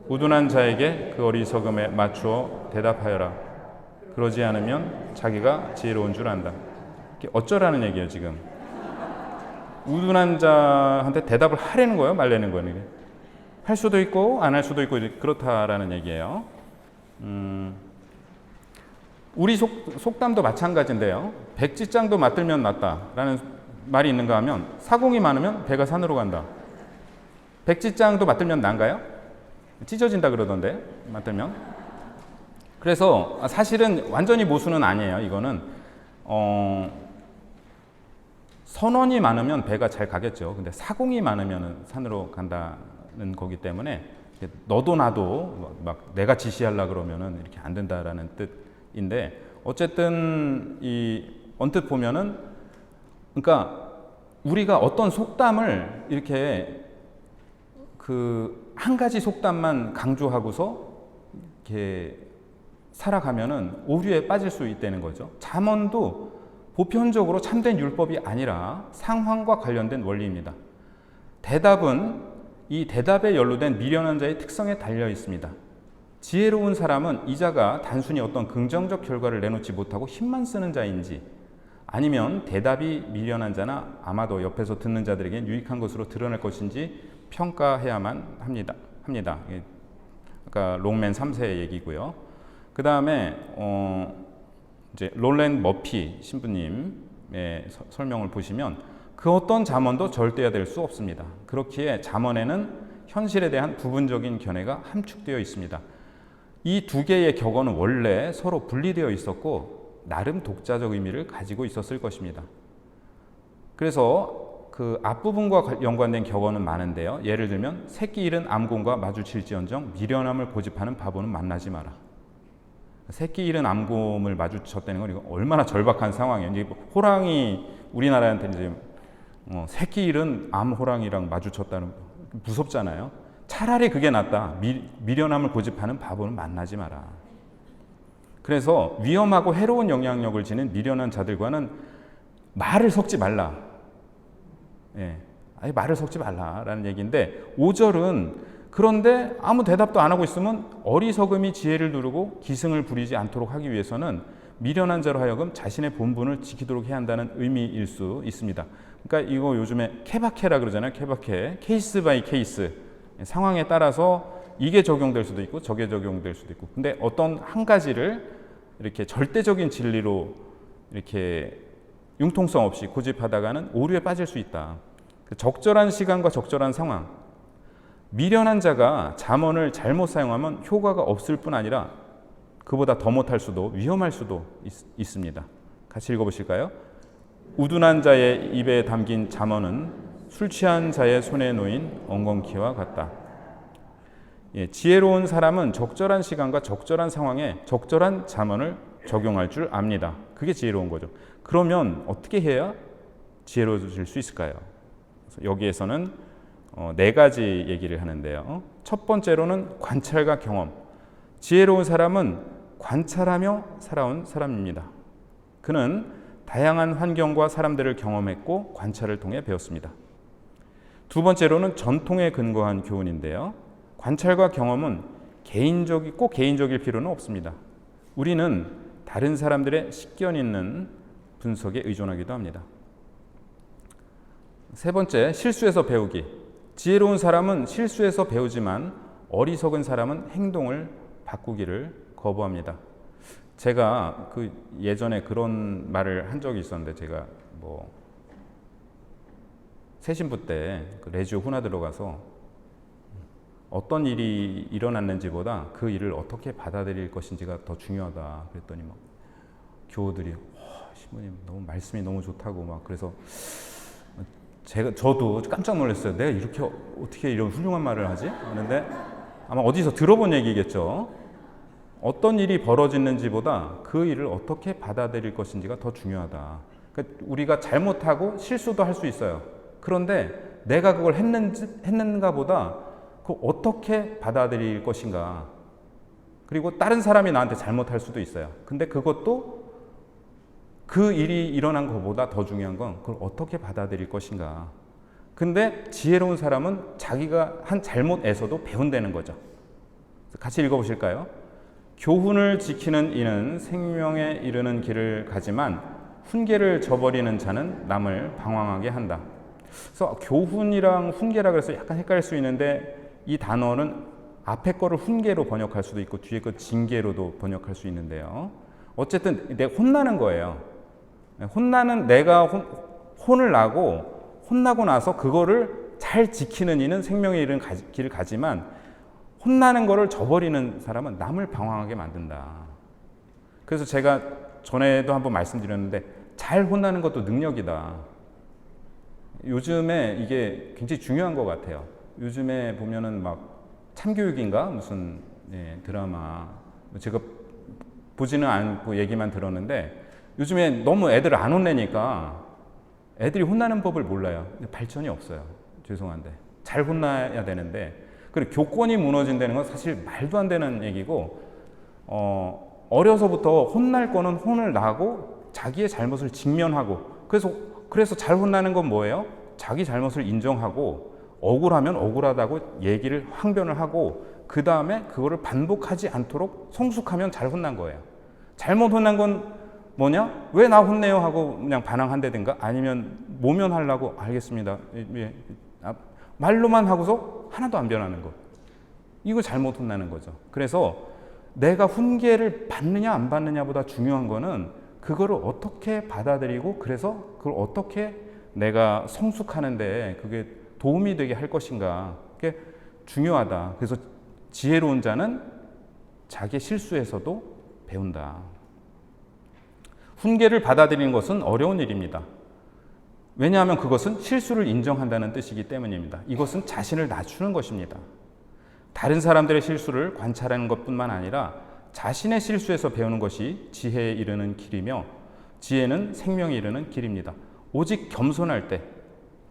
우둔한 자에게 그 어리석음에 맞추어 대답하여라. 그러지 않으면 자기가 지혜로운 줄 안다. 어쩌라는 얘기예요, 지금. 우둔한 자한테 대답을 하라는 거예요, 말라는 거예요? 할 수도 있고 안 할 수도 있고 그렇다라는 얘기예요. 우리 속담도 마찬가지인데요. 백지장도 맞들면 낫다라는 말이 있는가 하면 사공이 많으면 배가 산으로 간다. 백지장도 맞들면 난가요? 찢어진다 그러던데 맞들면. 그래서 사실은 완전히 모순은 아니에요. 이거는 선원이 많으면 배가 잘 가겠죠. 근데 사공이 많으면 산으로 간다는 거기 때문에 너도 나도 막 내가 지시하려 그러면은 이렇게 안 된다라는 뜻인데 어쨌든 이 언뜻 보면은 그러니까 우리가 어떤 속담을 이렇게 그 한 가지 속담만 강조하고서 이렇게 살아가면은 오류에 빠질 수 있다는 거죠. 잠언도 보편적으로 참된 율법이 아니라 상황과 관련된 원리입니다. 대답은 이 대답에 연루된 미련한 자의 특성에 달려 있습니다. 지혜로운 사람은 이 자가 단순히 어떤 긍정적 결과를 내놓지 못하고 힘만 쓰는 자인지 아니면 대답이 미련한 자나 아마도 옆에서 듣는 자들에게 유익한 것으로 드러날 것인지 평가해야만 합니다. 그러니까 롱맨 3세의 얘기고요. 그 다음에 이제 롤랜드 머피 신부님의 설명을 보시면 그 어떤 잠언도 절대화될 수 없습니다. 그렇기에 잠언에는 현실에 대한 부분적인 견해가 함축되어 있습니다. 이 두 개의 격언은 원래 서로 분리되어 있었고 나름 독자적 의미를 가지고 있었을 것입니다. 그래서 그 앞부분과 연관된 격언은 많은데요. 예를 들면 새끼 잃은 암곰과 마주칠지언정 미련함을 고집하는 바보는 만나지 마라. 새끼 잃은 암곰을 마주쳤다는 건 이거 얼마나 절박한 상황이에요. 이제 호랑이 우리나라한테 이제 새끼 잃은 암 호랑이랑 마주쳤다는 무섭잖아요. 차라리 그게 낫다. 미련함을 고집하는 바보는 만나지 마라. 그래서 위험하고 해로운 영향력을 지닌 미련한 자들과는 말을 섞지 말라. 예, 아예 말을 섞지 말라라는 얘기인데 5절은 그런데 아무 대답도 안 하고 있으면 어리석음이 지혜를 누르고 기승을 부리지 않도록 하기 위해서는 미련한 자로 하여금 자신의 본분을 지키도록 해야 한다는 의미일 수 있습니다. 그러니까 이거 요즘에 케바케라 그러잖아요. 케바케, 케이스 바이 케이스. 상황에 따라서 이게 적용될 수도 있고 저게 적용될 수도 있고. 근데 어떤 한 가지를 이렇게 절대적인 진리로 이렇게 융통성 없이 고집하다가는 오류에 빠질 수 있다. 적절한 시간과 적절한 상황. 미련한 자가 잠언을 잘못 사용하면 효과가 없을 뿐 아니라 그보다 더 못할 수도 위험할 수도 있습니다. 같이 읽어보실까요? 우둔한 자의 입에 담긴 잠언은 술 취한 자의 손에 놓인 엉겅퀴와 같다. 예, 지혜로운 사람은 적절한 시간과 적절한 상황에 적절한 잠언을 적용할 줄 압니다. 그게 지혜로운 거죠. 그러면 어떻게 해야 지혜로워질 수 있을까요? 여기에서는 4가지 얘기를 하는데요. 첫 번째로는 관찰과 경험. 지혜로운 사람은 관찰하며 살아온 사람입니다. 그는 다양한 환경과 사람들을 경험했고 관찰을 통해 배웠습니다. 두 번째로는 전통에 근거한 교훈인데요. 관찰과 경험은 꼭 개인적일 필요는 없습니다. 우리는 다른 사람들의 식견 있는 분석에 의존하기도 합니다. 세 번째, 실수에서 배우기. 지혜로운 사람은 실수에서 배우지만 어리석은 사람은 행동을 바꾸기를 거부합니다. 제가 예전에 그런 말을 한 적이 있었는데 제가 새신부 때 레지오 훈화 들어가서 어떤 일이 일어났는지보다 그 일을 어떻게 받아들일 것인지가 더 중요하다 그랬더니 막 교우들이 신부님 너무 말씀이 너무 좋다고 막 그래서 저도 깜짝 놀랐어요. 내가 이렇게 어떻게 이런 훌륭한 말을 하지? 하는데 아마 어디서 들어본 얘기겠죠. 어떤 일이 벌어지는지보다 그 일을 어떻게 받아들일 것인지가 더 중요하다. 그러니까 우리가 잘못하고 실수도 할 수 있어요. 그런데 내가 그걸 했는가 보다 그걸 어떻게 받아들일 것인가. 그리고 다른 사람이 나한테 잘못할 수도 있어요. 근데 그것도 그 일이 일어난 것보다 더 중요한 건 그걸 어떻게 받아들일 것인가. 근데 지혜로운 사람은 자기가 한 잘못에서도 배운다는 거죠. 같이 읽어보실까요? 교훈을 지키는 이는 생명에 이르는 길을 가지만 훈계를 저버리는 자는 남을 방황하게 한다. 그래서 교훈이랑 훈계라 그래서 약간 헷갈릴 수 있는데 이 단어는 앞에 거를 훈계로 번역할 수도 있고 뒤에 거 징계로도 번역할 수 있는데요. 어쨌든 내가 혼나는 거예요. 혼나는 내가 혼을 나고 혼나고 나서 그거를 잘 지키는 이는 생명의 길을 가지만 혼나는 거를 저버리는 사람은 남을 방황하게 만든다. 그래서 제가 전에도 한번 말씀드렸는데 잘 혼나는 것도 능력이다. 요즘에 이게 굉장히 중요한 것 같아요. 요즘에 보면은 막 참교육인가 무슨 드라마 제가 보지는 않고 얘기만 들었는데 요즘에 너무 애들 안 혼내니까 애들이 혼나는 법을 몰라요. 근데 발전이 없어요. 죄송한데 잘 혼나야 되는데 그리고 교권이 무너진다는 건 사실 말도 안 되는 얘기고 어려서부터 혼날 거는 혼을 나고 자기의 잘못을 직면하고 그래서 잘 혼나는 건 뭐예요? 자기 잘못을 인정하고 억울하면 억울하다고 얘기를 항변을 하고 그 다음에 그거를 반복하지 않도록 성숙하면 잘 혼난 거예요. 잘못 혼난 건 뭐냐? 왜 나 혼내요? 하고 그냥 반항한다든가 아니면 모면하려고 알겠습니다. 말로만 하고서 하나도 안 변하는 거. 이거 잘못 혼나는 거죠. 그래서 내가 훈계를 받느냐 안 받느냐보다 중요한 거는 그거를 어떻게 받아들이고 그래서 그걸 어떻게 내가 성숙하는데 그게 도움이 되게 할 것인가. 그게 중요하다. 그래서 지혜로운 자는 자기 실수에서도 배운다. 훈계를 받아들이는 것은 어려운 일입니다. 왜냐하면 그것은 실수를 인정한다는 뜻이기 때문입니다. 이것은 자신을 낮추는 것입니다. 다른 사람들의 실수를 관찰하는 것뿐만 아니라 자신의 실수에서 배우는 것이 지혜에 이르는 길이며 지혜는 생명에 이르는 길입니다. 오직 겸손할 때,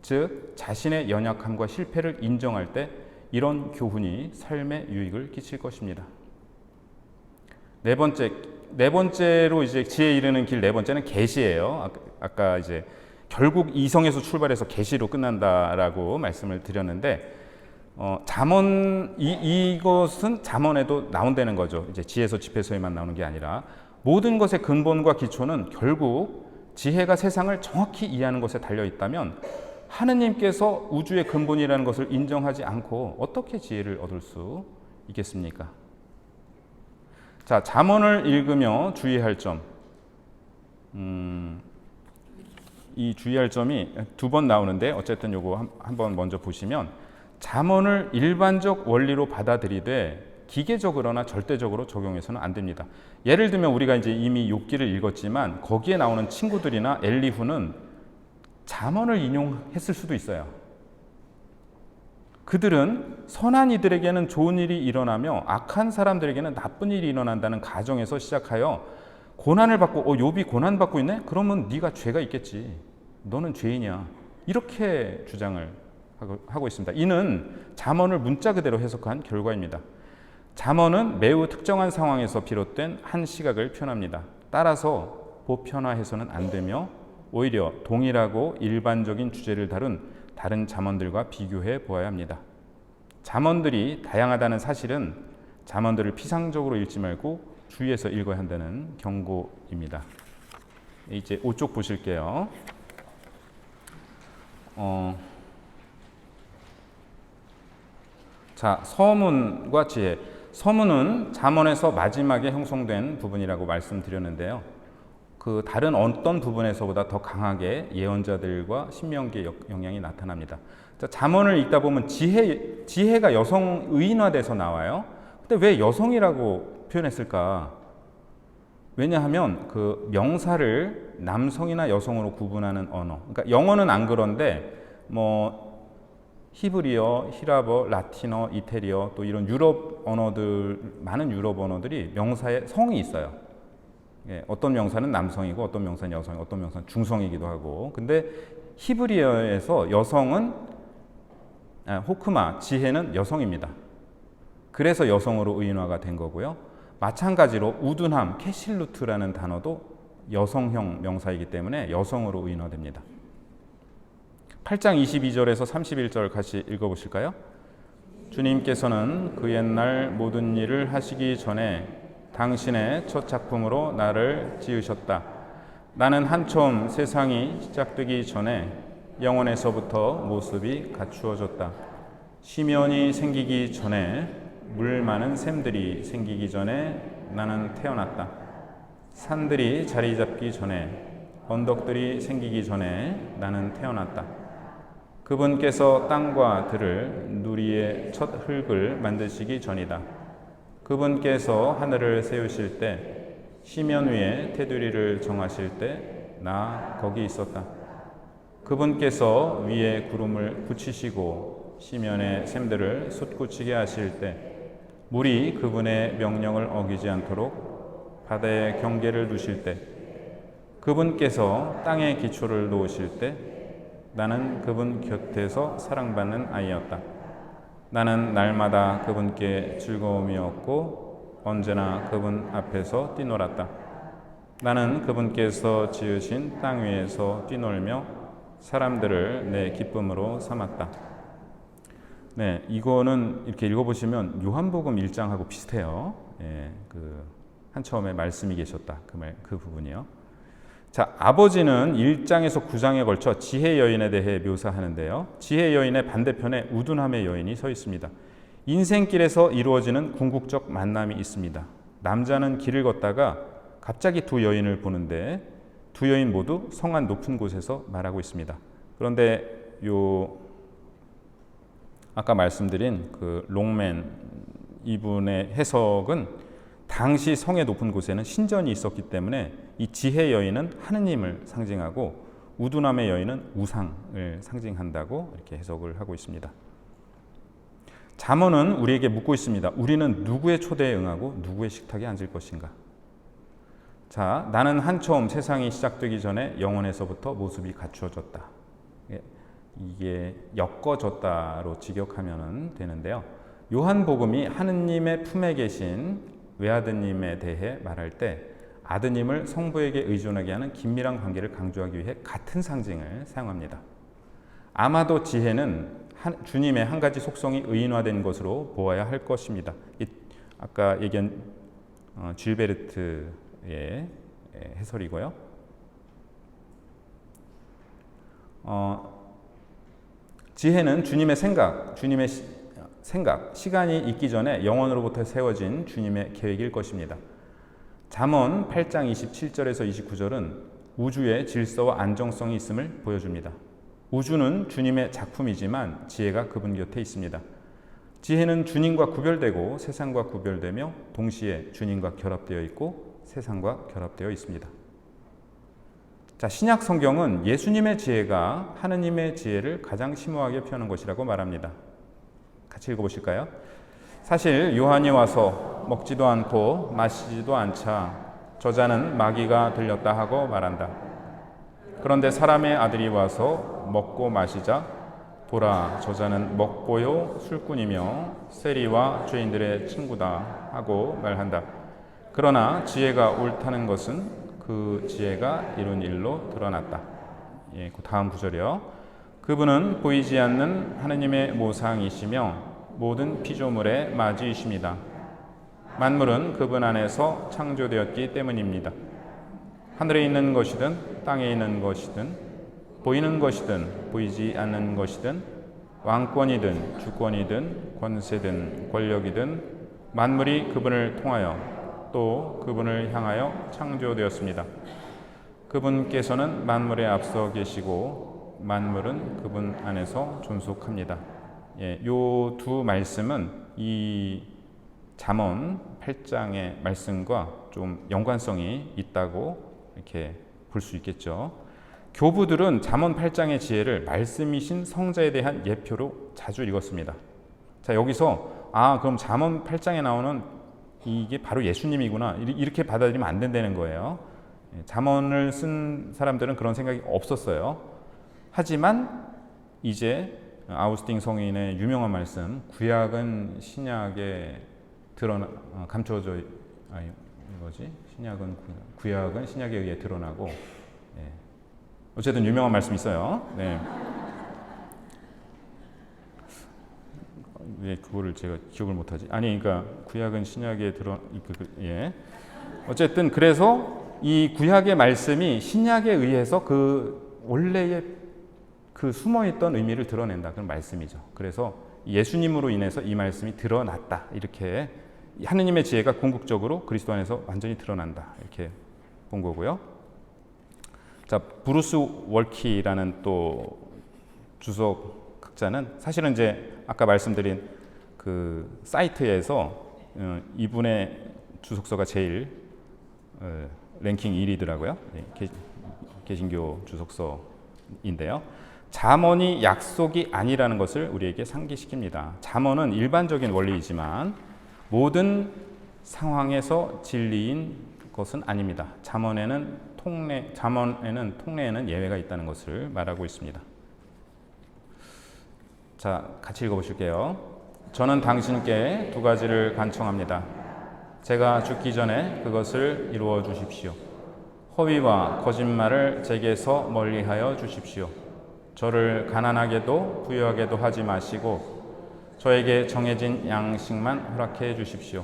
즉 자신의 연약함과 실패를 인정할 때 이런 교훈이 삶에 유익을 끼칠 것입니다. 네 번째로 이제 지혜에 이르는 길 네 번째는 계시예요. 아까 이제 결국 이성에서 출발해서 계시로 끝난다라고 말씀을 드렸는데, 잠언 이것은 잠언에도 나온다는 거죠. 이제 지혜서 집회서에만 나오는 게 아니라 모든 것의 근본과 기초는 결국 지혜가 세상을 정확히 이해하는 것에 달려 있다면 하느님께서 우주의 근본이라는 것을 인정하지 않고 어떻게 지혜를 얻을 수 있겠습니까? 자, 잠언을 읽으며 주의할 점. 이 주의할 점이 두 번 나오는데 어쨌든 요거 한번 먼저 보시면, 잠언을 일반적 원리로 받아들이되 기계적으로나 절대적으로 적용해서는 안 됩니다. 예를 들면 우리가 이제 이미 욥기를 읽었지만 거기에 나오는 친구들이나 엘리후는 잠언을 인용했을 수도 있어요. 그들은 선한 이들에게는 좋은 일이 일어나며 악한 사람들에게는 나쁜 일이 일어난다는 가정에서 시작하여 고난을 받고 욥이 고난받고 있네? 그러면 네가 죄가 있겠지. 너는 죄인이야. 이렇게 주장을 하고 있습니다. 이는 잠언을 문자 그대로 해석한 결과입니다. 잠언은 매우 특정한 상황에서 비롯된 한 시각을 표현합니다. 따라서 보편화해서는 안 되며 오히려 동일하고 일반적인 주제를 다룬 다른 잠언들과 비교해 보아야 합니다. 잠언들이 다양하다는 사실은 잠언들을 피상적으로 읽지 말고 주의해서 읽어야 한다는 경고입니다. 이제 5쪽 보실게요. 자, 서문과 지혜. 서문은 잠언에서 마지막에 형성된 부분이라고 말씀드렸는데요. 그 다른 어떤 부분에서보다 더 강하게 예언자들과 신명기의 영향이 나타납니다. 자, 잠언을 읽다 보면 지혜가 여성 의인화돼서 나와요. 근데 왜 여성이라고 표현했을까? 왜냐하면 그 명사를 남성이나 여성으로 구분하는 언어. 그러니까 영어는 안 그런데 뭐 히브리어, 히라버, 라틴어, 이태리어 또 이런 유럽 언어들, 많은 유럽 언어들이 명사에 성이 있어요. 예, 어떤 명사는 남성이고 어떤 명사는 여성, 어떤 명사는 중성이기도 하고. 근데 히브리어에서 여성은 호크마, 지혜는 여성입니다. 그래서 여성으로 의인화가 된 거고요. 마찬가지로 우둔함, 캐실루트라는 단어도 여성형 명사이기 때문에 여성으로 의인화됩니다. 8장 22절에서 31절 같이 읽어보실까요? 주님께서는 그 옛날 모든 일을 하시기 전에 당신의 첫 작품으로 나를 지으셨다. 나는 한처음 세상이 시작되기 전에 영원에서부터 모습이 갖추어졌다. 시면이 생기기 전에 물 많은 샘들이 생기기 전에 나는 태어났다. 산들이 자리 잡기 전에 언덕들이 생기기 전에 나는 태어났다. 그분께서 땅과 들을 누리의 첫 흙을 만드시기 전이다. 그분께서 하늘을 세우실 때 시면 위에 테두리를 정하실 때 나 거기 있었다. 그분께서 위에 구름을 붙이시고 시면의 샘들을 솟구치게 하실 때 물이 그분의 명령을 어기지 않도록 바다에 경계를 두실 때 그분께서 땅에 기초를 놓으실 때 나는 그분 곁에서 사랑받는 아이였다. 나는 날마다 그분께 즐거움이었고 언제나 그분 앞에서 뛰놀았다. 나는 그분께서 지으신 땅 위에서 뛰놀며 사람들을 내 기쁨으로 삼았다. 네, 이거는 이렇게 읽어보시면 요한복음 1장하고 비슷해요. 예, 한 처음에 말씀이 계셨다. 그 부분이요. 자, 아버지는 1장에서 9장에 걸쳐 지혜 여인에 대해 묘사하는데요. 지혜 여인의 반대편에 우둔함의 여인이 서 있습니다. 인생길에서 이루어지는 궁극적 만남이 있습니다. 남자는 길을 걷다가 갑자기 두 여인을 보는데 두 여인 모두 성안 높은 곳에서 말하고 있습니다. 그런데 아까 말씀드린 그 롱맨 이분의 해석은 당시 성의 높은 곳에는 신전이 있었기 때문에 이 지혜 여인은 하느님을 상징하고 우둔함의 여인은 우상을 상징한다고 이렇게 해석을 하고 있습니다. 잠언은 우리에게 묻고 있습니다. 우리는 누구의 초대에 응하고 누구의 식탁에 앉을 것인가? 자, 나는 한처음 세상이 시작되기 전에 영원에서부터 모습이 갖추어졌다. 이게 엮어졌다로 직역하면 되는데요. 요한복음이 하느님의 품에 계신 외아드님에 대해 말할 때 아드님을 성부에게 의존하게 하는 긴밀한 관계를 강조하기 위해 같은 상징을 사용합니다. 아마도 지혜는 주님의 한 가지 속성이 의인화된 것으로 보아야 할 것입니다. 아까 얘기한 질베르트의 해설이고요. 지혜는 주님의 생각, 시간이 있기 전에 영원으로부터 세워진 주님의 계획일 것입니다. 잠언 8장 27절에서 29절은 우주의 질서와 안정성이 있음을 보여줍니다. 우주는 주님의 작품이지만 지혜가 그분 곁에 있습니다. 지혜는 주님과 구별되고 세상과 구별되며 동시에 주님과 결합되어 있고 세상과 결합되어 있습니다. 자, 신약 성경은 예수님의 지혜가 하느님의 지혜를 가장 심오하게 표현한 것이라고 말합니다. 같이 읽어보실까요? 사실 요한이 와서 먹지도 않고 마시지도 않자 저자는 마귀가 들렸다 하고 말한다. 그런데 사람의 아들이 와서 먹고 마시자 보라 저자는 먹보요 술꾼이며 세리와 죄인들의 친구다 하고 말한다. 그러나 지혜가 옳다는 것은 그 지혜가 이룬 일로 드러났다. 그 다음 구절이요. 그분은 보이지 않는 하느님의 모상이시며 모든 피조물의 맞이이십니다. 만물은 그분 안에서 창조되었기 때문입니다. 하늘에 있는 것이든 땅에 있는 것이든 보이는 것이든 보이지 않는 것이든 왕권이든 주권이든 권세든 권력이든 만물이 그분을 통하여 또 그분을 향하여 창조되었습니다. 그분께서는 만물에 앞서 계시고 만물은 그분 안에서 존속합니다. 요 두 말씀은 이 잠언 8장의 말씀과 좀 연관성이 있다고 이렇게 볼 수 있겠죠. 교부들은 잠언 8장의 지혜를 말씀이신 성자에 대한 예표로 자주 읽었습니다. 자, 여기서 그럼 잠언 8장에 나오는 이게 바로 예수님이구나 이렇게 받아들이면 안 된다는 거예요. 잠언을 쓴 사람들은 그런 생각이 없었어요. 하지만 이제 아우스팅 성인의 유명한 말씀 구약은 신약에 감춰져 구약은 신약에 의해 드러나고 어쨌든 유명한 말씀이 있어요. 왜 그거를 제가 기억을 못하지? 그러니까 구약은 신약에 어쨌든 그래서 이 구약의 말씀이 신약에 의해서 그 원래의 그 숨어있던 의미를 드러낸다 그런 말씀이죠. 그래서 예수님으로 인해서 이 말씀이 드러났다 이렇게 하느님의 지혜가 궁극적으로 그리스도 안에서 완전히 드러난다 이렇게 본 거고요. 자, 브루스 월키라는 또 주석학자는 사실은 이제 아까 말씀드린 그 사이트에서 이분의 주석서가 제일 랭킹 1위더라고요. 개신교 주석서인데요. 잠언이 약속이 아니라는 것을 우리에게 상기시킵니다. 잠언은 일반적인 원리이지만 모든 상황에서 진리인 것은 아닙니다. 잠언에는 통례에는 예외가 있다는 것을 말하고 있습니다. 자, 같이 읽어보실게요. 저는 당신께 두 가지를 간청합니다. 제가 죽기 전에 그것을 이루어 주십시오. 허위와 거짓말을 제게서 멀리하여 주십시오. 저를 가난하게도 부유하게도 하지 마시고 저에게 정해진 양식만 허락해 주십시오.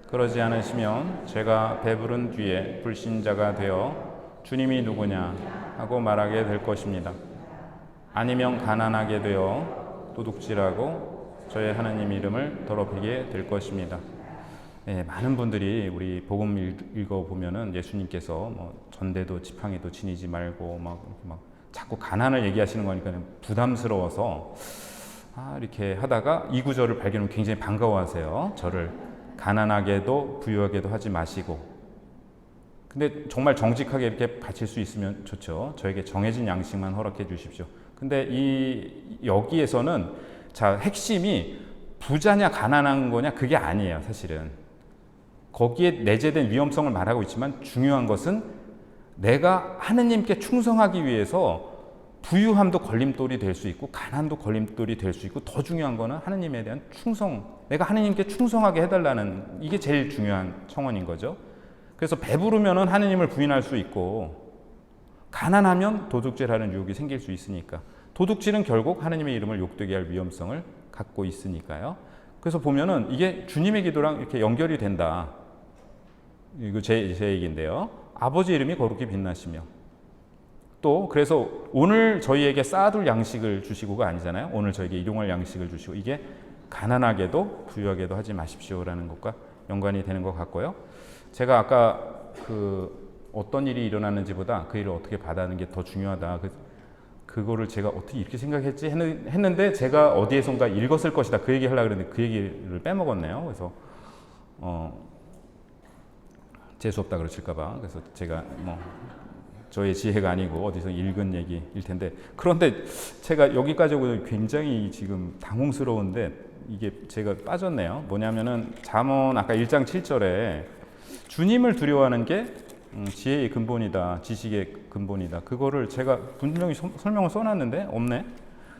그러지 않으시면 제가 배부른 뒤에 불신자가 되어 주님이 누구냐 하고 말하게 될 것입니다. 아니면 가난하게 되어 도둑질하고 저의 하나님 이름을 더럽히게 될 것입니다. 많은 분들이 우리 복음 읽어보면은 예수님께서 뭐 전대도 지팡이도 지니지 말고 막 자꾸 가난을 얘기하시는 거니까 부담스러워서 이렇게 하다가 이 구절을 발견하면 굉장히 반가워하세요. 저를 가난하게도 부유하게도 하지 마시고. 근데 정말 정직하게 이렇게 바칠 수 있으면 좋죠. 저에게 정해진 양식만 허락해 주십시오. 근데 여기에서는 자, 핵심이 부자냐 가난한 거냐 그게 아니에요. 사실은 거기에 내재된 위험성을 말하고 있지만 중요한 것은 내가 하느님께 충성하기 위해서 부유함도 걸림돌이 될 수 있고 가난도 걸림돌이 될 수 있고 더 중요한 거는 하느님에 대한 충성, 내가 하느님께 충성하게 해달라는 이게 제일 중요한 청원인 거죠. 그래서 배부르면 하느님을 부인할 수 있고 가난하면 도둑질하는 유혹이 생길 수 있으니까 도둑질은 결국 하느님의 이름을 욕되게 할 위험성을 갖고 있으니까요. 그래서 보면은 이게 주님의 기도랑 이렇게 연결이 된다. 이거 제 얘기인데요. 아버지 이름이 거룩히 빛나시며 또 그래서 오늘 저희에게 쌓아둘 양식을 주시고가 아니잖아요. 오늘 저에게 일용할 양식을 주시고 이게 가난하게도 부유하게도 하지 마십시오라는 것과 연관이 되는 것 같고요. 제가 아까 어떤 일이 일어났는지보다 그 일을 어떻게 받아내는 게 더 중요하다. 그거를 제가 어떻게 이렇게 생각했지 했는데 제가 어디에선가 읽었을 것이다. 그 얘기 하려고 그랬는데 그 얘기를 빼먹었네요. 그래서 재수없다 그러실까봐. 그래서 제가 저의 지혜가 아니고 어디서 읽은 얘기일 텐데 그런데 제가 여기까지 오고 굉장히 지금 당혹스러운데 이게 제가 빠졌네요. 뭐냐면은 잠언 아까 1장 7절에 주님을 두려워하는 게 지혜의 근본이다, 지식의 근본이다. 그거를 제가 분명히 설명을 써놨는데 없네.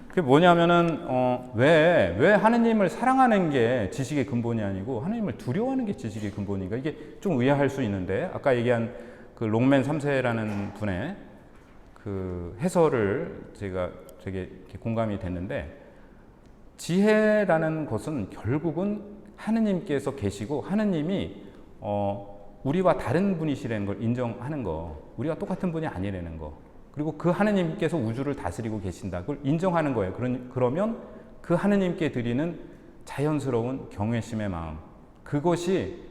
그게 뭐냐면은 왜 하느님을 사랑하는 게 지식의 근본이 아니고 하느님을 두려워하는 게 지식의 근본인가? 이게 좀 의아할 수 있는데 아까 얘기한 그 롱맨 3세라는 분의 그 해설을 제가 되게 이렇게 공감이 됐는데 지혜라는 것은 결국은 하느님께서 계시고 하느님이 우리와 다른 분이시라는 걸 인정하는 거, 우리가 똑같은 분이 아니라는 거, 그리고 그 하느님께서 우주를 다스리고 계신다, 그걸 인정하는 거예요. 그러면 그 하느님께 드리는 자연스러운 경외심의 마음, 그것이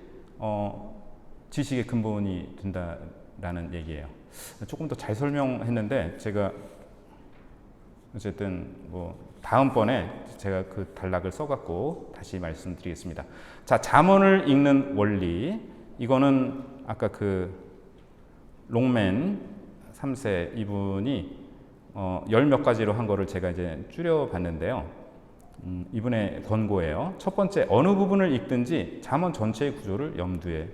지식의 근본이 된다라는 얘기예요. 조금 더 잘 설명했는데 제가 어쨌든 다음번에 제가 그 단락을 써갖고 다시 말씀드리겠습니다. 자, 잠언을 읽는 원리. 이거는 아까 그 롱맨 3세 이분이 열 몇 가지로 한 거를 제가 이제 줄여봤는데요. 이분의 권고예요. 첫 번째, 어느 부분을 읽든지 잠언 전체의 구조를 염두에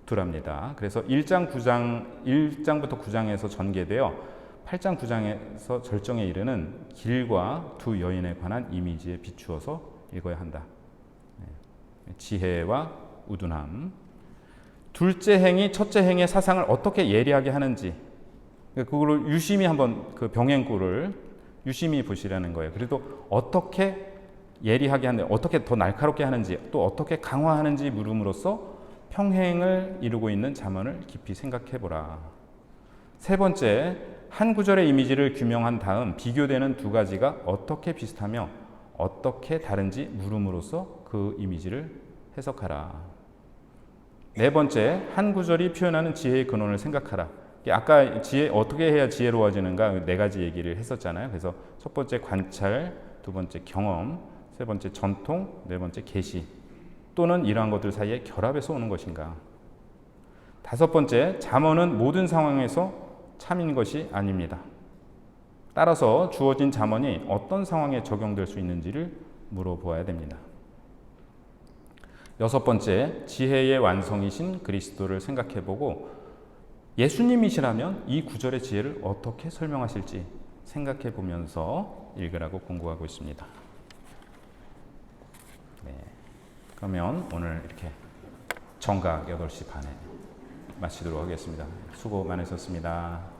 두랍니다. 그래서 1장부터 9장에서 전개되어 8장 9장에서 절정에 이르는 길과 두 여인에 관한 이미지에 비추어서 읽어야 한다. 지혜와 우둔함. 둘째 행이 첫째 행의 사상을 어떻게 예리하게 하는지 그거를 유심히 한번 그 병행구를 유심히 보시라는 거예요. 그래도 어떻게 예리하게 하는지, 어떻게 더 날카롭게 하는지, 또 어떻게 강화하는지 물음으로써 평행을 이루고 있는 잠언을 깊이 생각해 보라. 세 번째, 한 구절의 이미지를 규명한 다음 비교되는 두 가지가 어떻게 비슷하며 어떻게 다른지 물음으로써 그 이미지를 해석하라. 네 번째, 한 구절이 표현하는 지혜의 근원을 생각하라. 아까 지혜 어떻게 해야 지혜로워지는가 네 가지 얘기를 했었잖아요. 그래서 첫 번째 관찰, 두 번째 경험, 세 번째 전통, 네 번째 계시 또는 이러한 것들 사이에 결합해서 오는 것인가. 다섯 번째, 잠언은 모든 상황에서 참인 것이 아닙니다. 따라서 주어진 잠언이 어떤 상황에 적용될 수 있는지를 물어보아야 됩니다. 여섯 번째, 지혜의 완성이신 그리스도를 생각해보고 예수님이시라면 이 구절의 지혜를 어떻게 설명하실지 생각해보면서 읽으라고 권고하고 있습니다. 네, 그러면 오늘 이렇게 정각 8시 반에 마치도록 하겠습니다. 수고 많으셨습니다.